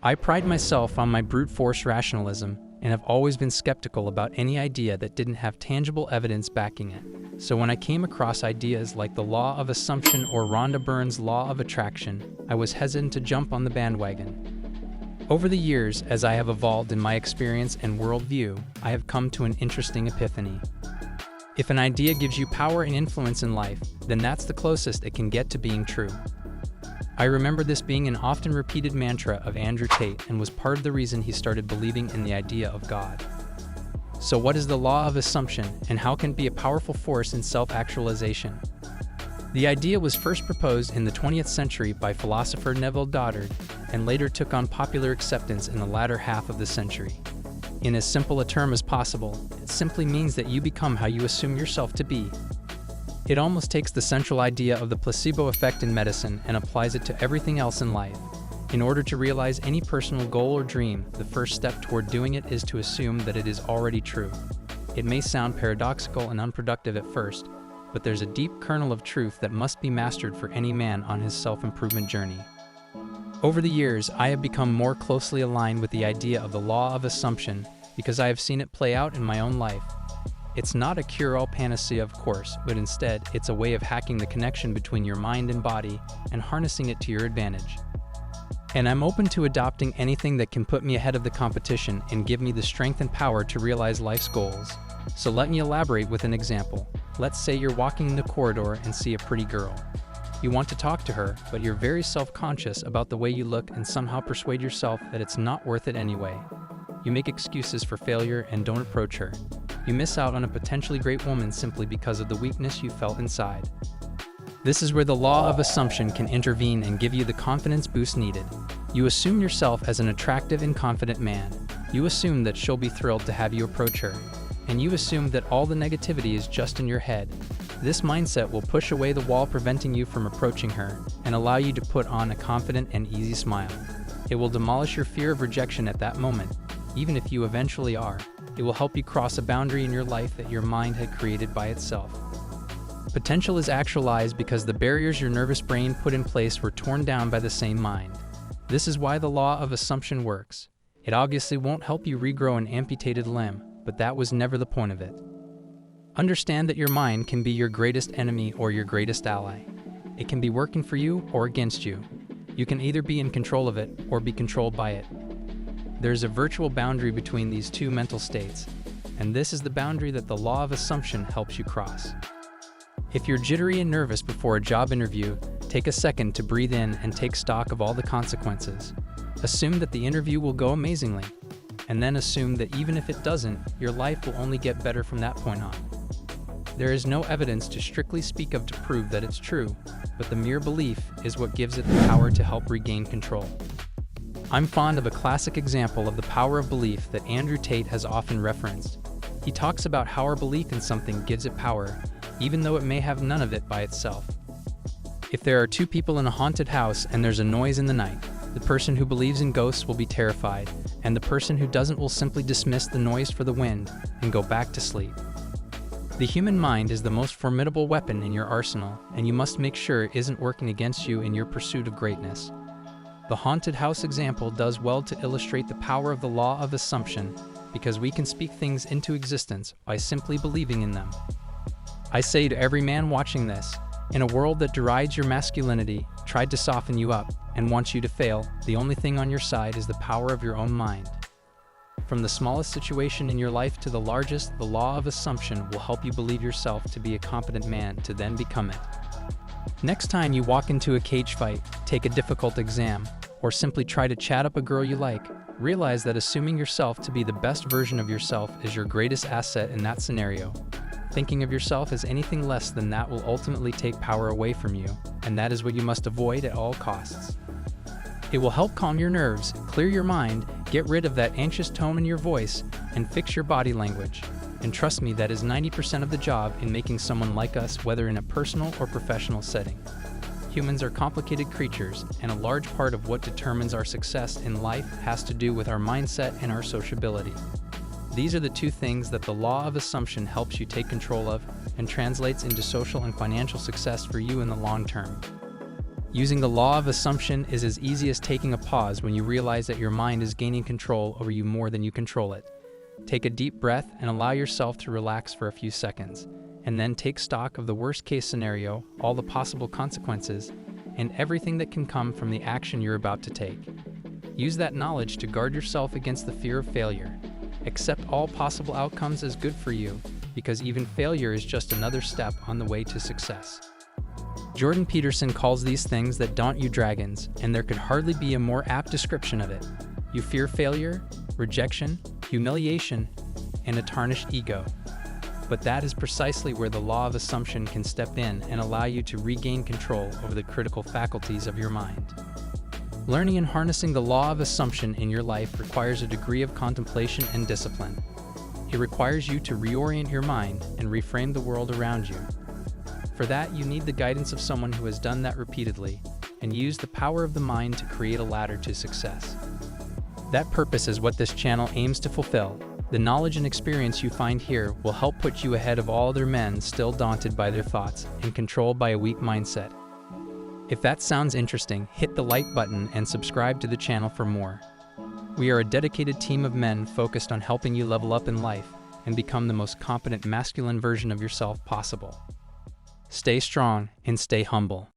I pride myself on my brute force rationalism and have always been skeptical about any idea that didn't have tangible evidence backing it. So when I came across ideas like the law of assumption or Rhonda Byrne's law of attraction, I was hesitant to jump on the bandwagon. Over the years, as I have evolved in my experience and worldview, I have come to an interesting epiphany. If an idea gives you power and influence in life, then that's the closest it can get to being true. I remember this being an often repeated mantra of Andrew Tate and was part of the reason he started believing in the idea of God. So what is the law of assumption, and how can it be a powerful force in self-actualization? The idea was first proposed in the 20th century by philosopher Neville Goddard and later took on popular acceptance in the latter half of the century. In as simple a term as possible, it simply means that you become how you assume yourself to be. It almost takes the central idea of the placebo effect in medicine and applies it to everything else in life. In order to realize any personal goal or dream, the first step toward doing it is to assume that it is already true. It may sound paradoxical and unproductive at first, but there's a deep kernel of truth that must be mastered for any man on his self-improvement journey. Over the years, I have become more closely aligned with the idea of the law of assumption because I have seen it play out in my own life. It's not a cure-all panacea, of course, but instead, it's a way of hacking the connection between your mind and body and harnessing it to your advantage. And I'm open to adopting anything that can put me ahead of the competition and give me the strength and power to realize life's goals. So let me elaborate with an example. Let's say you're walking in the corridor and see a pretty girl. You want to talk to her, but you're very self-conscious about the way you look and somehow persuade yourself that it's not worth it anyway. You make excuses for failure and don't approach her. You miss out on a potentially great woman simply because of the weakness you felt inside. This is where the law of assumption can intervene and give you the confidence boost needed. You assume yourself as an attractive and confident man. You assume that she'll be thrilled to have you approach her. And you assume that all the negativity is just in your head. This mindset will push away the wall preventing you from approaching her and allow you to put on a confident and easy smile. It will demolish your fear of rejection at that moment, even if you eventually are. It will help you cross a boundary in your life that your mind had created by itself. Potential is actualized because the barriers your nervous brain put in place were torn down by the same mind. This is why the law of assumption works. It obviously won't help you regrow an amputated limb, but that was never the point of it. Understand that your mind can be your greatest enemy or your greatest ally. It can be working for you or against you. You can either be in control of it or be controlled by it. There's a virtual boundary between these two mental states, and this is the boundary that the law of assumption helps you cross. If you're jittery and nervous before a job interview, take a second to breathe in and take stock of all the consequences. Assume that the interview will go amazingly, and then assume that even if it doesn't, your life will only get better from that point on. There is no evidence to strictly speak of to prove that it's true, but the mere belief is what gives it the power to help regain control. I'm fond of a classic example of the power of belief that Andrew Tate has often referenced. He talks about how our belief in something gives it power, even though it may have none of it by itself. If there are two people in a haunted house and there's a noise in the night, the person who believes in ghosts will be terrified, and the person who doesn't will simply dismiss the noise for the wind and go back to sleep. The human mind is the most formidable weapon in your arsenal, and you must make sure it isn't working against you in your pursuit of greatness. The haunted house example does well to illustrate the power of the law of assumption, because we can speak things into existence by simply believing in them. I say to every man watching this, in a world that derides your masculinity, tried to soften you up, and wants you to fail, the only thing on your side is the power of your own mind. From the smallest situation in your life to the largest, the law of assumption will help you believe yourself to be a competent man to then become it. Next time you walk into a cage fight, take a difficult exam, or simply try to chat up a girl you like, realize that assuming yourself to be the best version of yourself is your greatest asset in that scenario. Thinking of yourself as anything less than that will ultimately take power away from you, and that is what you must avoid at all costs. It will help calm your nerves, clear your mind, get rid of that anxious tone in your voice, and fix your body language. And trust me, that is 90% of the job in making someone like us, whether in a personal or professional setting. Humans are complicated creatures, and a large part of what determines our success in life has to do with our mindset and our sociability. These are the two things that the law of assumption helps you take control of and translates into social and financial success for you in the long term. Using the law of assumption is as easy as taking a pause when you realize that your mind is gaining control over you more than you control it. Take a deep breath and allow yourself to relax for a few seconds, and then take stock of the worst-case scenario, all the possible consequences, and everything that can come from the action you're about to take. Use that knowledge to guard yourself against the fear of failure. Accept all possible outcomes as good for you, because even failure is just another step on the way to success. Jordan Peterson calls these things that daunt you dragons, and there could hardly be a more apt description of it. You fear failure, rejection, humiliation, and a tarnished ego. But that is precisely where the law of assumption can step in and allow you to regain control over the critical faculties of your mind. Learning and harnessing the law of assumption in your life requires a degree of contemplation and discipline. It requires you to reorient your mind and reframe the world around you. For that, you need the guidance of someone who has done that repeatedly and used the power of the mind to create a ladder to success. That purpose is what this channel aims to fulfill. The knowledge and experience you find here will help put you ahead of all other men still daunted by their thoughts and controlled by a weak mindset. If that sounds interesting, hit the like button and subscribe to the channel for more. We are a dedicated team of men focused on helping you level up in life and become the most competent masculine version of yourself possible. Stay strong and stay humble.